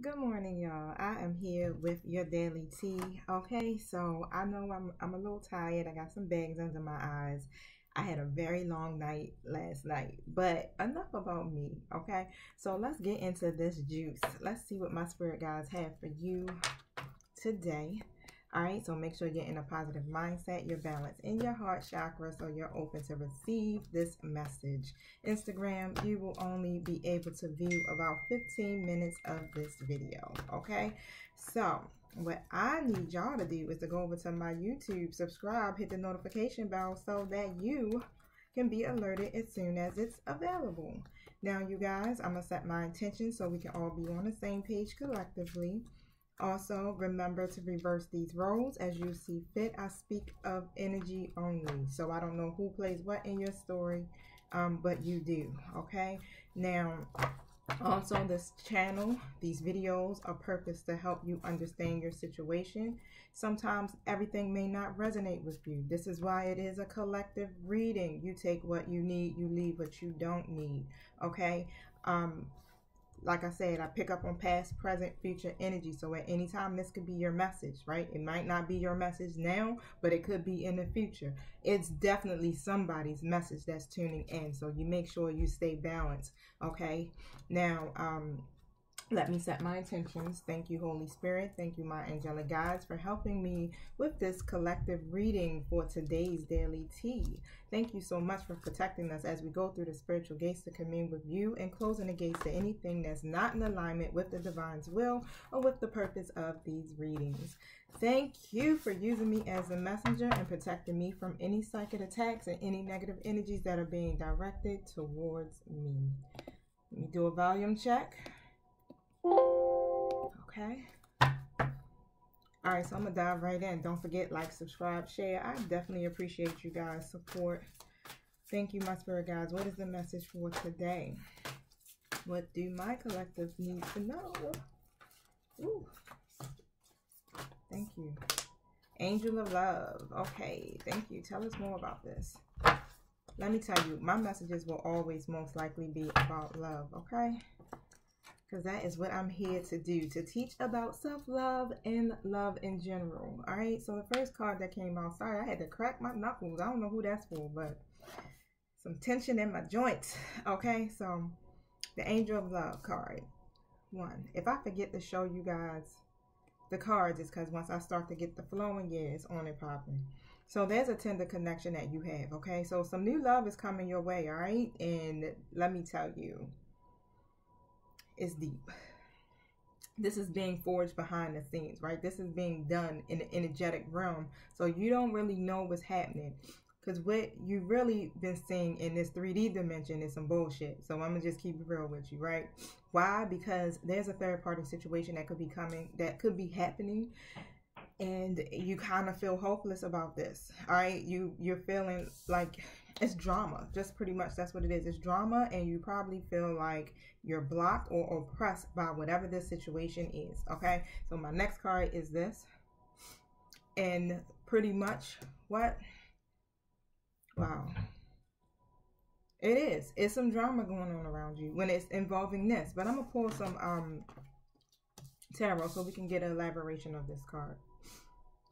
Good morning, y'all. I am here with your daily tea. Okay, so I know I'm a little tired. I got some bags under my eyes. I had a very long night last night, but enough about me. Okay, so let's get into this juice. Let's see what my spirit guides have for you today. All right, so make sure you're in a positive mindset, you're balanced in your heart chakra, so you're open to receive this message. Instagram, you will only be able to view about 15 minutes of this video, okay? So what I need y'all to do is to go over to my YouTube, subscribe, hit the notification bell so that you can be alerted as soon as it's available. Now, you guys, I'm going to set my intention so we can all be on the same page collectively. Also, remember to reverse these roles as you see fit. I speak of energy only. So I don't know who plays what in your story, but you do, okay? Now, also this channel, these videos are purposed to help you understand your situation. Sometimes everything may not resonate with you. This is why it is a collective reading. You take what you need, you leave what you don't need, okay? Like I said, I pick up on past, present, future energy. So at any time, this could be your message, right? It might not be your message now, but it could be in the future. It's definitely somebody's message that's tuning in. So you make sure you stay balanced, okay? Now, let me set my intentions. Thank you, Holy Spirit. Thank you, my angelic guides, for helping me with this collective reading for today's daily tea. Thank you so much for protecting us as we go through the spiritual gates to commune with you and closing the gates to anything that's not in alignment with the divine's will or with the purpose of these readings. Thank you for using me as a messenger and protecting me from any psychic attacks and any negative energies that are being directed towards me. Let me do a volume check. Okay. All right, so I'm gonna dive right in. Don't forget, like, subscribe, share. I definitely appreciate you guys' support. Thank you, my spirit guides. What is the message for today? What do my collective need to know? Ooh. Thank you. Angel of love. Okay, thank you. Tell us more about this. Let me tell you, my messages will always most likely be about love, okay? Because that is what I'm here to do, to teach about self-love and love in general. All right, so the first card that came out, sorry, I had to crack my knuckles. I don't know who that's for, but some tension in my joints. Okay, so the Angel of Love card. 1. If I forget to show you guys the cards, it's because once I start to get the flowing, yeah, it's on and popping. So there's a tender connection that you have, okay? So some new love is coming your way, all right? And let me tell you, it's deep. This is being forged behind the scenes, right? This is being done in the energetic realm. So you don't really know what's happening. Because what you really been seeing in this 3D dimension is some bullshit. So I'm going to just keep it real with you, right? Why? Because there's a third party situation that could be coming, that could be happening. And you kind of feel hopeless about this, all right? You're feeling like it's drama. Just pretty much that's what it is. It's drama, and you probably feel like you're blocked or oppressed by whatever this situation is, okay? So my next card is this. And pretty much what? Wow. It is. It's some drama going on around you when it's involving this. But I'm going to pull some tarot so we can get an elaboration of this card.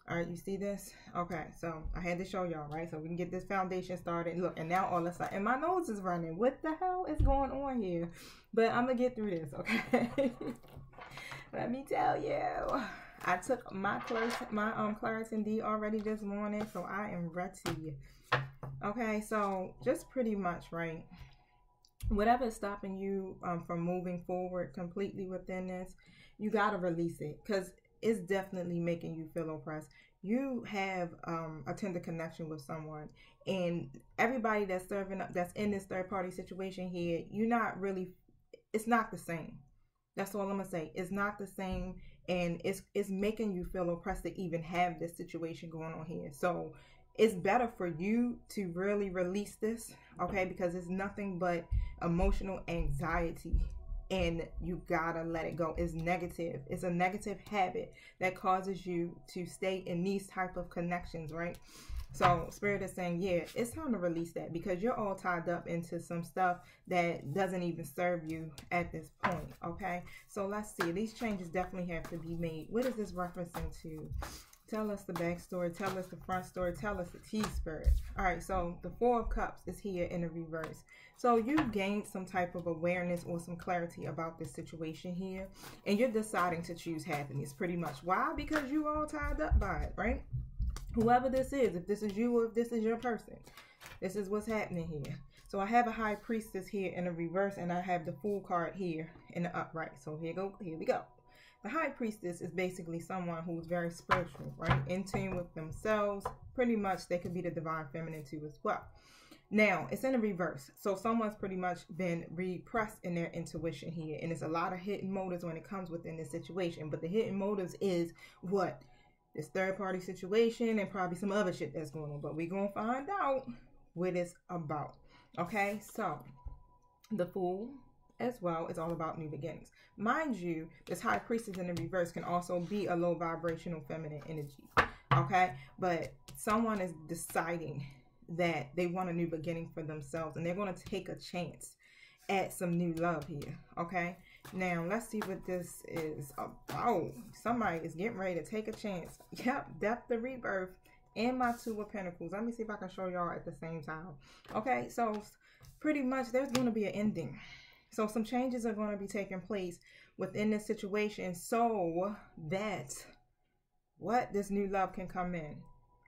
All right, you see this? Okay, so I had to show y'all, right? So we can get this foundation started. Look, and now all of a sudden, and my nose is running. What the hell is going on here? But I'm going to get through this, okay? Let me tell you. I took my Claritin D already this morning, so I am ready. Okay, so just pretty much, right? Whatever is stopping you from moving forward completely within this, you got to release it, because it's definitely making you feel oppressed. You have a tender connection with someone, and everybody that's in this third party situation here, you're not really, it's not the same. That's all I'm gonna say. It's not the same, and it's making you feel oppressed to even have this situation going on here. So it's better for you to really release this, okay? Because it's nothing but emotional anxiety, and you gotta let it go. It's negative. It's a negative habit that causes you to stay in these type of connections, right? So Spirit is saying, yeah, it's time to release that, because you're all tied up into some stuff that doesn't even serve you at this point, okay? So let's see. These changes definitely have to be made. What is this referencing to? Tell us the backstory. Tell us the front story. Tell us the tea, Spirit. All right, so the Four of Cups is here in the reverse. So you gained some type of awareness or some clarity about this situation here, and you're deciding to choose happiness pretty much. Why? Because you all tied up by it, right? Whoever this is, if this is you or if this is your person, this is what's happening here. So I have a High Priestess here in the reverse, and I have the Fool card here in the upright. So here we go. The High Priestess is basically someone who's very spiritual, right? In tune with themselves. Pretty much they could be the divine feminine too as well. Now, it's in the reverse. So someone's pretty much been repressed in their intuition here. And there's a lot of hidden motives when it comes within this situation. But the hidden motives is what? This third-party situation and probably some other shit that's going on. But we're going to find out what it's about. Okay? So, the Fool as well is all about new beginnings. Mind you, this High Priestess in the reverse can also be a low vibrational feminine energy. Okay? But someone is deciding that they want a new beginning for themselves. And they're going to take a chance at some new love here. Okay? Now, let's see what this is about. Somebody is getting ready to take a chance. Yep, Death, the Rebirth, and my Two of Pentacles. Let me see if I can show y'all at the same time. Okay, so pretty much there's going to be an ending. So some changes are going to be taking place within this situation so that this new love can come in.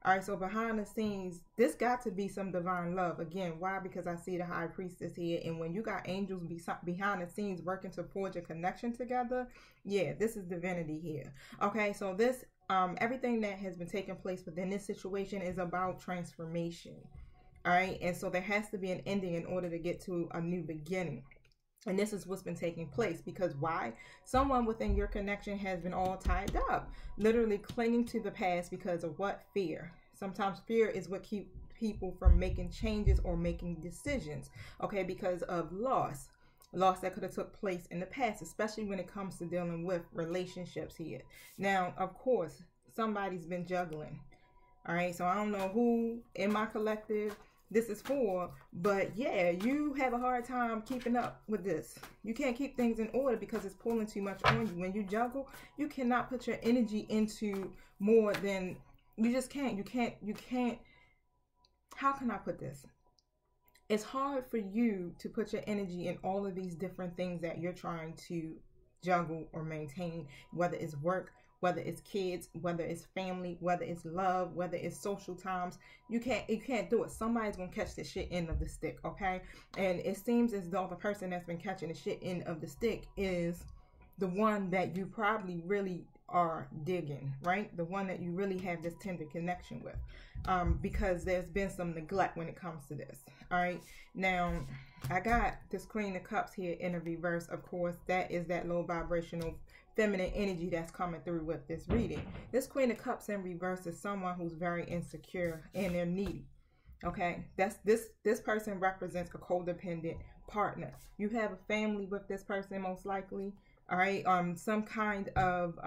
All right, so behind the scenes, this got to be some divine love. Again, why? Because I see the High Priestess here. And when you got angels behind the scenes working to forge a connection together, yeah, this is divinity here. Okay, so this, everything that has been taking place within this situation is about transformation. All right, and so there has to be an ending in order to get to a new beginning. And this is what's been taking place, because why? Someone within your connection has been all tied up, literally clinging to the past because of what? Fear. Sometimes fear is what keeps people from making changes or making decisions, okay, because of loss that could have took place in the past, especially when it comes to dealing with relationships here. Now, of course, somebody's been juggling. All right, so I don't know who in my collective this is for, but yeah, you have a hard time keeping up with this. You can't keep things in order because it's pulling too much on you. When you juggle, you cannot put your energy into more than, you just can't. You can't, how can I put this? It's hard for you to put your energy in all of these different things that you're trying to juggle or maintain, whether it's work, whether it's kids, whether it's family, whether it's love, whether it's social times. You can't do it. Somebody's gonna catch the shit end of the stick, okay? And it seems as though the person that's been catching the shit end of the stick is the one that you probably really are digging, right? The one that you really have this tender connection with, because there's been some neglect when it comes to this. All right, now I got this Queen of Cups here in a reverse. Of course, that is that low vibrational feminine energy that's coming through with this reading. This Queen of Cups in reverse is someone who's very insecure and they're needy. Okay, this person represents a codependent partner. You have a family with this person most likely. All right, some kind of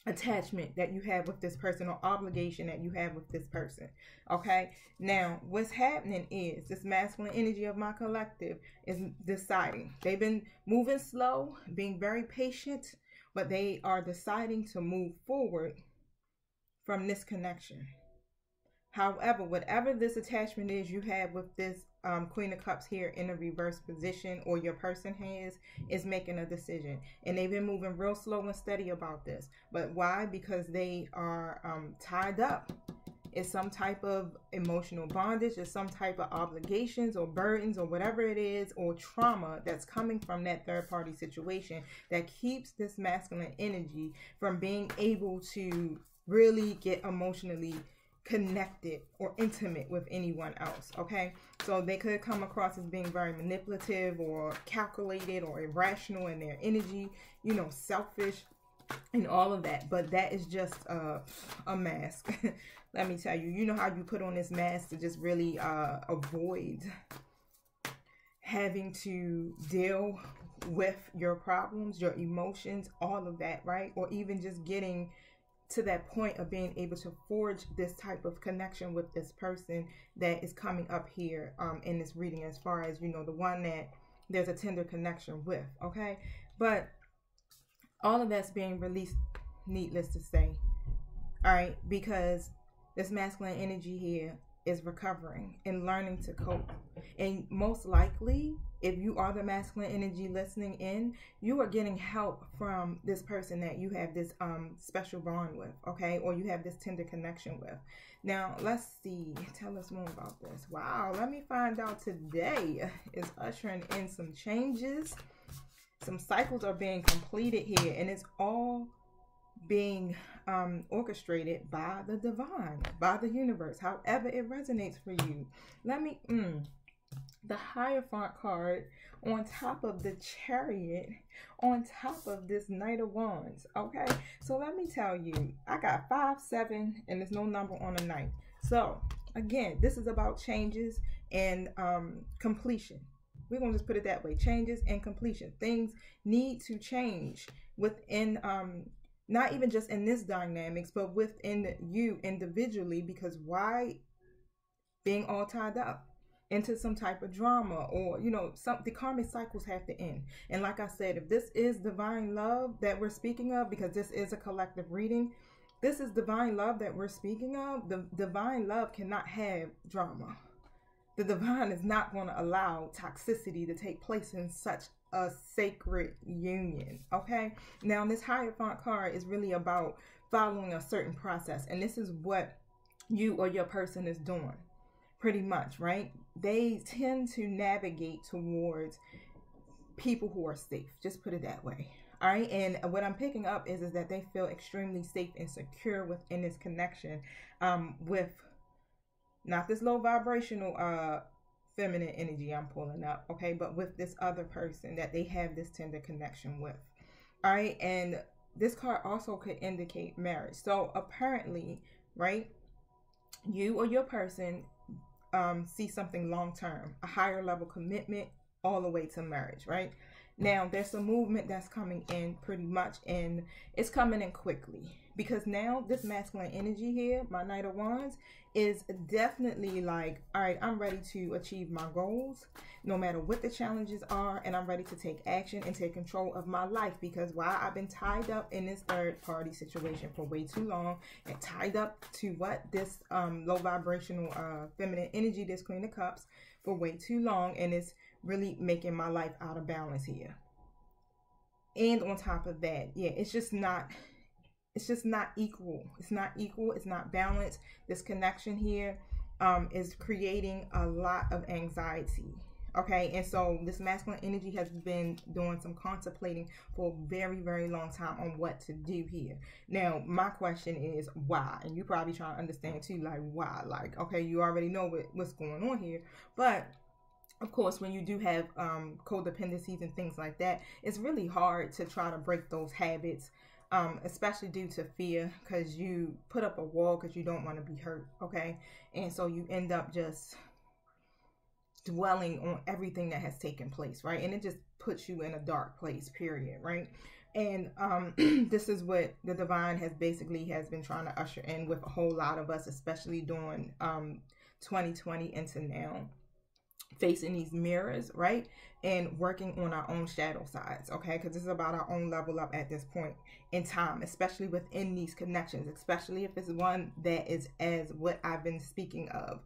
attachment that you have with this person or obligation that you have with this person. Okay, now what's happening is this masculine energy of my collective is deciding. They've been moving slow, being very patient, but they are deciding to move forward from this connection. However, whatever this attachment is you have with this Queen of Cups here in a reverse position, or your person is making a decision. And they've been moving real slow and steady about this. But why? Because they are tied up. It's some type of emotional bondage. It's some type of obligations or burdens or whatever it is, or trauma that's coming from that third party situation that keeps this masculine energy from being able to really get emotionally connected or intimate with anyone else. Okay, so they could come across as being very manipulative or calculated or irrational in their energy, you know, selfish and all of that. But that is just a mask. Let me tell you, you know how you put on this mask to just really avoid having to deal with your problems, your emotions, all of that, right? Or even just getting to that point of being able to forge this type of connection with this person that is coming up here in this reading, as far as, you know, the one that there's a tender connection with, okay? But all of that's being released, needless to say, all right, because this masculine energy here is recovering and learning to cope. And most likely, if you are the masculine energy listening in, you are getting help from this person that you have this special bond with, okay? Or you have this tender connection with. Now, let's see. Tell us more about this. Wow, let me find out. Today is ushering in some changes. Some cycles are being completed here, and it's all being orchestrated by the divine, by the universe, however it resonates for you. Let me the Hierophant card on top of the Chariot, on top of this Knight of Wands. Okay, so let me tell you, I got 5, 7, and there's no number on the Knight. So again, this is about changes and completion. We're gonna just put it that way: changes and completion. Things need to change within not even just in this dynamics, but within you individually, because why being all tied up into some type of drama, or, you know, the karmic cycles have to end. And like I said, if this is divine love that we're speaking of, because this is a collective reading, this is divine love that we're speaking of. The divine love cannot have drama. The divine is not going to allow toxicity to take place in such a sacred union, okay? Now, this Hierophant card is really about following a certain process, and this is what you or your person is doing, pretty much, right? They tend to navigate towards people who are safe, just put it that way, all right? And what I'm picking up is that they feel extremely safe and secure within this connection with not this low vibrational feminine energy I'm pulling up, okay, but with this other person that they have this tender connection with, all right? And this card also could indicate marriage. So apparently, right, you or your person see something long-term, a higher level commitment, all the way to marriage, right? Now, there's some movement that's coming in pretty much, and it's coming in quickly, because now this masculine energy here, my Knight of Wands, is definitely like, all right, I'm ready to achieve my goals, no matter what the challenges are, and I'm ready to take action and take control of my life, because while I've been tied up in this third-party situation for way too long, and tied up to what this low vibrational feminine energy, this Queen of Cups, for way too long, and it's really making my life out of balance here. And on top of that, yeah, it's just not equal. It's not equal. It's not balanced. This connection here is creating a lot of anxiety. Okay, and so this masculine energy has been doing some contemplating for a very, very long time on what to do here. Now, my question is why? And you probably trying to understand too, like, why? Like, okay, you already know what's going on here, but of course, when you do have codependencies and things like that, it's really hard to try to break those habits, especially due to fear, because you put up a wall because you don't want to be hurt, okay? And so you end up just dwelling on everything that has taken place, right? And it just puts you in a dark place, period, right? And this is what the divine has been trying to usher in with a whole lot of us, especially during 2020 into now. Facing these mirrors, right? And working on our own shadow sides, okay? Because this is about our own level up at this point in time, especially within these connections, especially if it's one that is as what I've been speaking of,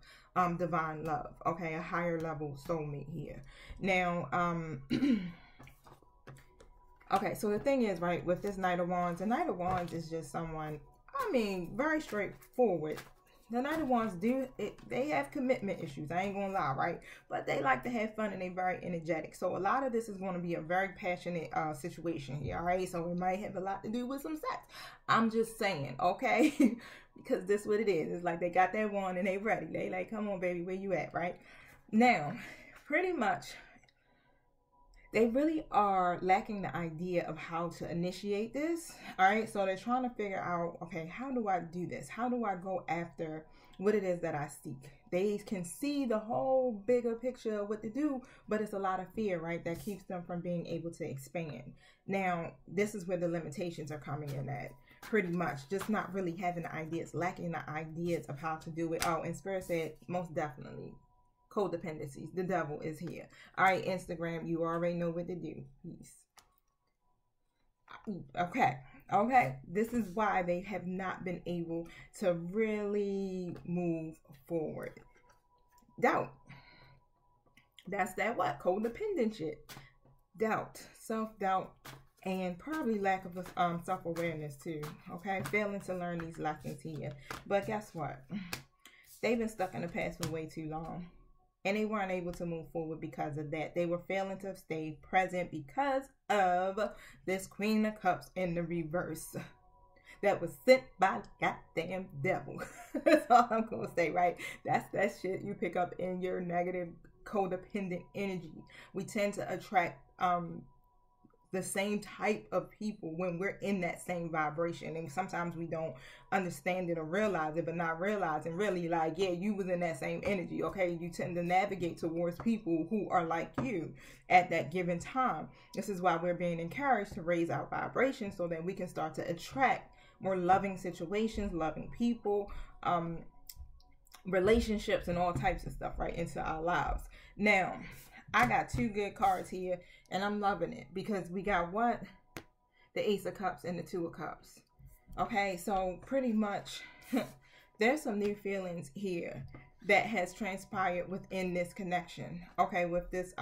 divine love, okay? A higher level soulmate here. Now, okay, so the thing is, right, with this Knight of Wands, the Knight of Wands is just someone, I mean, very straightforward. The Knight of Wands they have commitment issues, I ain't gonna lie, right? But they like to have fun and they're very energetic. So a lot of this is going to be a very passionate situation here, all right? So it might have a lot to do with some sex. I'm just saying, okay? Because this is what it is. It's like they got that wand and they ready. They like, come on, baby, where you at, right? Now, pretty much, they really are lacking the idea of how to initiate this, all right? So they're trying to figure out, okay, how do I do this? How do I go after what it is that I seek? They can see the whole bigger picture of what to do, but it's a lot of fear, right, that keeps them from being able to expand. Now, this is where the limitations are coming in at, pretty much. Just not really having the ideas, lacking the ideas of how to do it. Oh, and Spirit said, most definitely, codependencies. The devil is here. All right, Instagram, you already know what to do. Peace. Okay. Okay. This is why they have not been able to really move forward. Doubt. That's that what? Codependent shit. Doubt. Self-doubt. And probably lack of self-awareness too. Okay. Failing to learn these lessons here. But guess what? They've been stuck in the past for way too long. And they weren't able to move forward because of that. They were failing to stay present because of this Queen of Cups in the reverse that was sent by the goddamn devil. That's all I'm going to say, right? That's that shit you pick up in your negative codependent energy. We tend to attract the same type of people when we're in that same vibration, and sometimes we don't understand it or realize it, but not realizing really, like, yeah, you was in that same energy. Okay, you tend to navigate towards people who are like you at that given time. This is why we're being encouraged to raise our vibration so that we can start to attract more loving situations, loving people, relationships, and all types of stuff right into our lives. Now, I got two good cards here, and I'm loving it because we got what? The Ace of Cups and the Two of Cups. Okay, so pretty much there's some new feelings here that has transpired within this connection. Okay, with this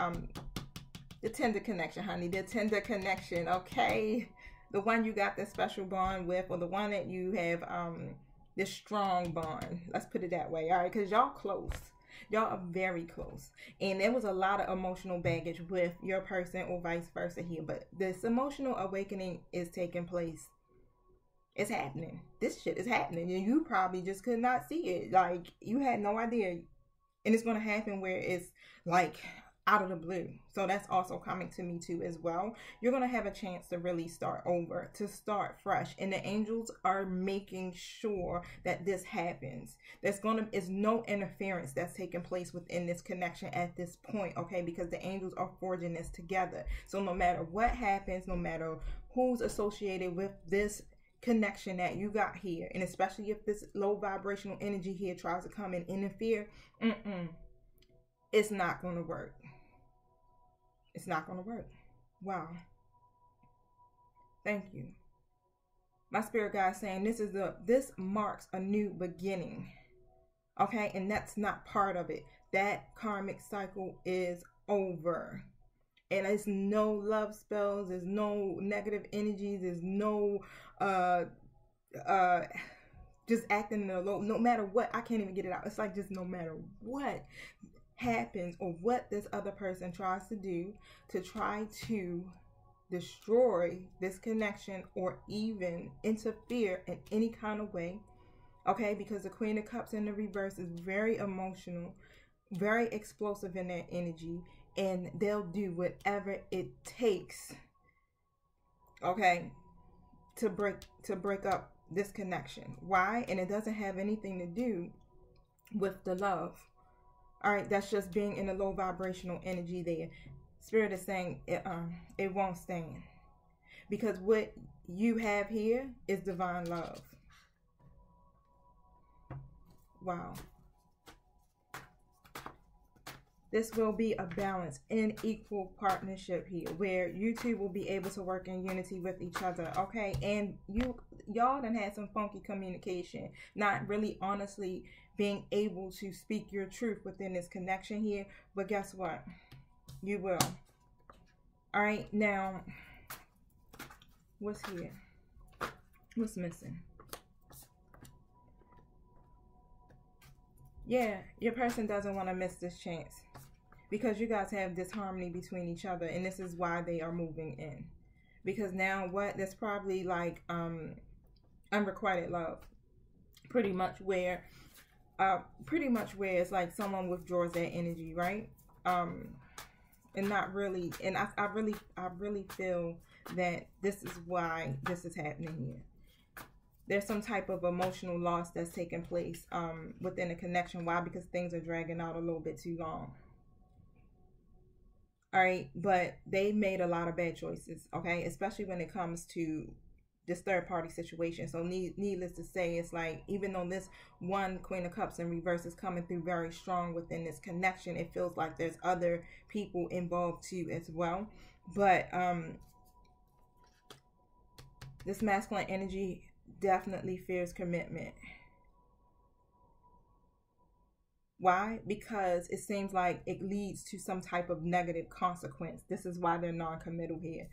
the tender connection, honey, the tender connection. Okay, the one you got this special bond with, or the one that you have this strong bond. Let's put it that way. All right, because y'all close. Y'all are very close. And there was a lot of emotional baggage with your person or vice versa here. But this emotional awakening is taking place. It's happening. This shit is happening. And you probably just could not see it. Like, you had no idea. And it's going to happen where it's like out of the blue. So that's also coming to me too as well. You're going to have a chance to really start over, to start fresh. And the angels are making sure that this happens. Is no interference that's taking place within this connection at this point, okay? Because the angels are forging this together. So no matter what happens, no matter who's associated with this connection that you got here, and especially if this low vibrational energy here tries to come and interfere, it's not going to work. It's not going to work. Wow. Thank you. My spirit guide is saying this marks a new beginning. Okay, and that's not part of it. That karmic cycle is over. And there's no love spells, there's no negative energies, there's no just acting in a low, no matter what. I can't even get it out. It's like, just no matter what happens or what this other person tries to do to try to destroy this connection or even interfere in any kind of way. Okay, because the Queen of Cups in the reverse is very emotional, very explosive in their energy, and they'll do whatever it takes, okay, to break up this connection. Why? And it doesn't have anything to do with the love. All right, that's just being in a low vibrational energy there. Spirit is saying it won't stand, because what you have here is divine love. Wow. This will be a balanced and equal partnership here, where you two will be able to work in unity with each other, okay? And y'all done had some funky communication, not really honestly being able to speak your truth within this connection here. But guess what? You will. All right, now, what's here? What's missing? Yeah, your person doesn't want to miss this chance, because you guys have disharmony between each other, and this is why they are moving in. Because now what? There's probably like unrequited love, pretty much where it's like someone withdraws that energy, right? And not really, and I really feel that this is why this is happening here. There's some type of emotional loss that's taking place within a connection. Why? Because things are dragging out a little bit too long. All right, but they made a lot of bad choices, okay? Especially when it comes to this third party situation. So needless to say, it's like, even though this one Queen of Cups in reverse is coming through very strong within this connection, it feels like there's other people involved too as well. But this masculine energy definitely fears commitment. Why? Because it seems like it leads to some type of negative consequence. This is why they're non-committal here.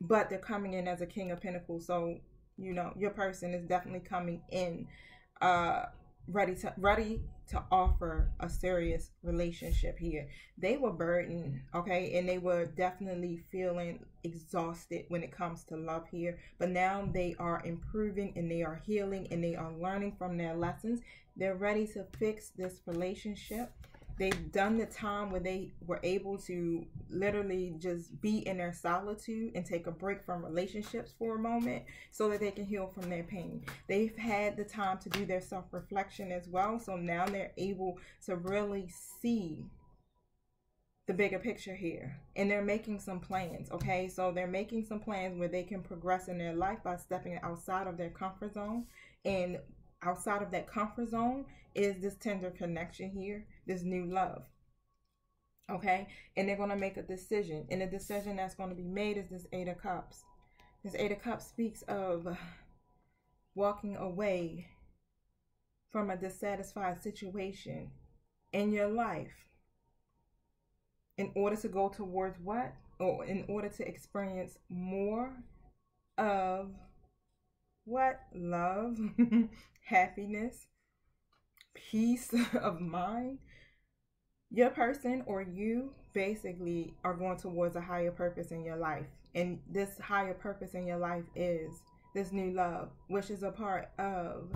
But they're coming in as a King of Pentacles. So, you know, your person is definitely coming in ready to offer a serious relationship here. They were burdened, okay? And they were definitely feeling exhausted when it comes to love here. But now they are improving and they are healing and they are learning from their lessons. They're ready to fix this relationship. They've done the time where they were able to literally just be in their solitude and take a break from relationships for a moment so that they can heal from their pain. They've had the time to do their self-reflection as well. So now they're able to really see the bigger picture here. And they're making some plans, okay? So they're making some plans where they can progress in their life by stepping outside of their comfort zone. And outside of that comfort zone is this tender connection here, this new love, okay? And they're going to make a decision, and the decision that's going to be made is this Eight of Cups. This Eight of Cups speaks of walking away from a dissatisfied situation in your life in order to go towards what? Or in order to experience more of what? Love, happiness, peace of mind. Your person or you basically are going towards a higher purpose in your life. And this higher purpose in your life is this new love, which is a part of,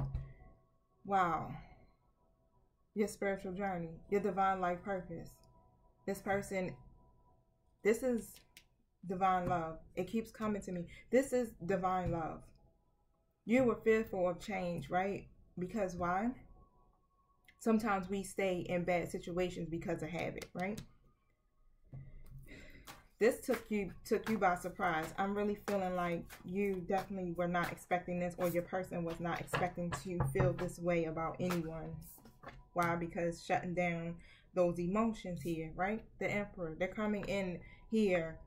wow, your spiritual journey, your divine life purpose. This person, this is divine love. It keeps coming to me. This is divine love. You were fearful of change, right? Because why? Sometimes we stay in bad situations because of habit, right? This took you by surprise. I'm really feeling like you definitely were not expecting this, or your person was not expecting to feel this way about anyone. Why? Because shutting down those emotions here, right? The Emperor, they're coming in here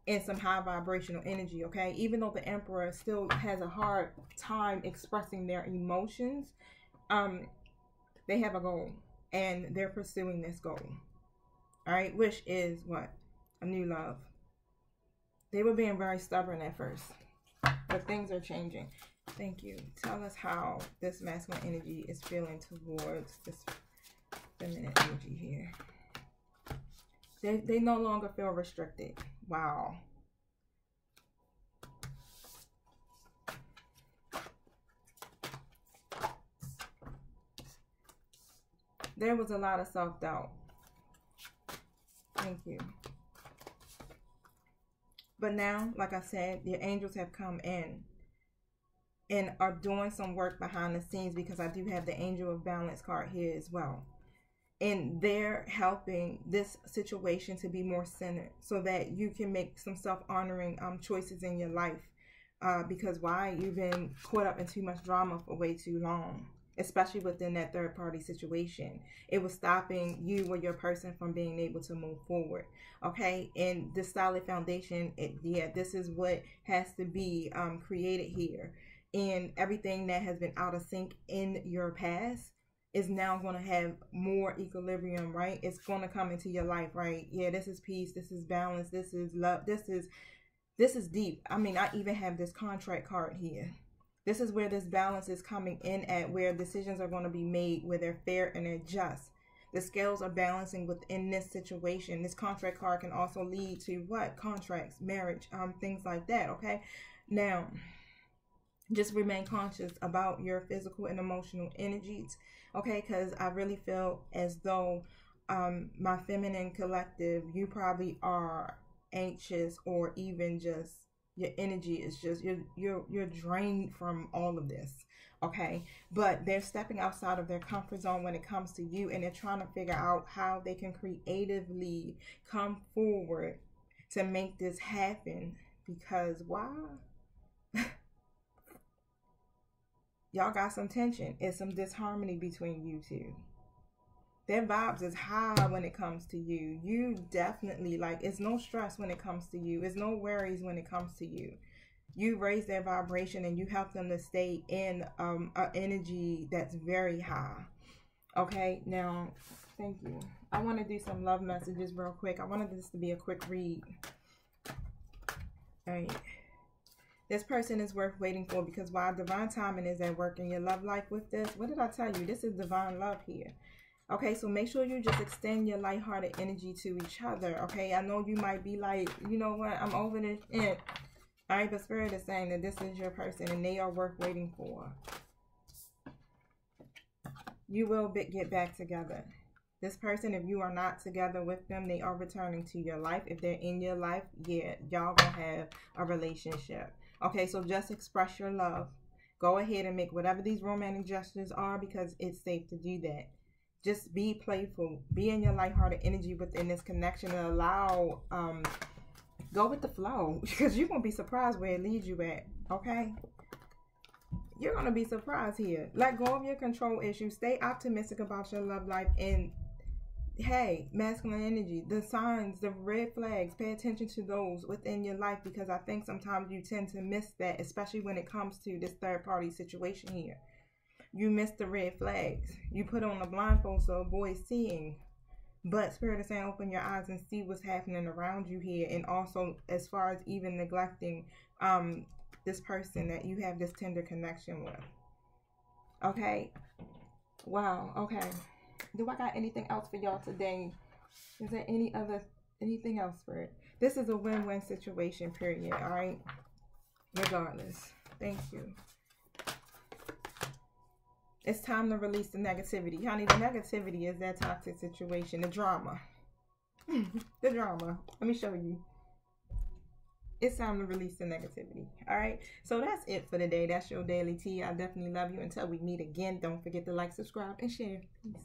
in some high vibrational energy, okay? Even though the Emperor still has a hard time expressing their emotions, they have a goal and they're pursuing this goal, all right? Which is what? A new love. They were being very stubborn at first, but things are changing. Thank you. Tell us how this masculine energy is feeling towards this feminine energy here. They no longer feel restricted. Wow. There was a lot of self-doubt. Thank you. But now, like I said, your angels have come in and are doing some work behind the scenes, because I do have the Angel of Balance card here as well. And they're helping this situation to be more centered so that you can make some self-honoring choices in your life. Because why? You've been caught up in too much drama for way too long, especially within that third-party situation. It was stopping you or your person from being able to move forward, okay? And this solid foundation, this is what has to be created here. And everything that has been out of sync in your past is now going to have more equilibrium, right? It's going to come into your life, right? Yeah, this is peace, this is balance, this is love, this is deep. I mean, I even have this contract card here. This is where this balance is coming in at, where decisions are going to be made, where they're fair and they're just. The scales are balancing within this situation. This contract card can also lead to what? Contracts, marriage, things like that, okay? Now, just remain conscious about your physical and emotional energies, okay? Because I really feel as though my feminine collective, you probably are anxious, or even just your energy is just, you're drained from all of this, okay? But they're stepping outside of their comfort zone when it comes to you, and they're trying to figure out how they can creatively come forward to make this happen. Because why? Y'all got some tension. It's some disharmony between you two. Their vibes is high when it comes to you. You definitely, like, it's no stress when it comes to you. It's no worries when it comes to you. You raise their vibration and you help them to stay in an energy that's very high. Okay, now, thank you. I want to do some love messages real quick. I wanted this to be a quick read. All right. This person is worth waiting for, because while divine timing is at work in your love life with this, what did I tell you? This is divine love here. Okay, so make sure you just extend your lighthearted energy to each other. Okay, I know you might be like, you know what, I'm over this. All right, but Spirit is saying that this is your person and they are worth waiting for. You will get back together. This person, if you are not together with them, they are returning to your life. If they're in your life, yeah, y'all gonna have a relationship. Okay, so just express your love. Go ahead and make whatever these romantic gestures are, because it's safe to do that. Just be playful. Be in your lighthearted energy within this connection, and allow, go with the flow, because you're going to be surprised where it leads you at, okay? You're going to be surprised here. Let go of your control issues. Stay optimistic about your love life. And, hey, masculine energy, the signs, the red flags, pay attention to those within your life, because I think sometimes you tend to miss that, especially when it comes to this third-party situation here. You miss the red flags. You put on a blindfold so avoid seeing. But Spirit is saying open your eyes and see what's happening around you here. And also as far as even neglecting this person that you have this tender connection with. Okay. Wow. Okay. Do I got anything else for y'all today? Is there anything else, Spirit? This is a win-win situation, period. All right. Regardless. Thank you. It's time to release the negativity. Honey, the negativity is that toxic situation. The drama. The drama. Let me show you. It's time to release the negativity. Alright? So that's it for today. That's your daily tea. I definitely love you. Until we meet again, don't forget to like, subscribe, and share. Peace.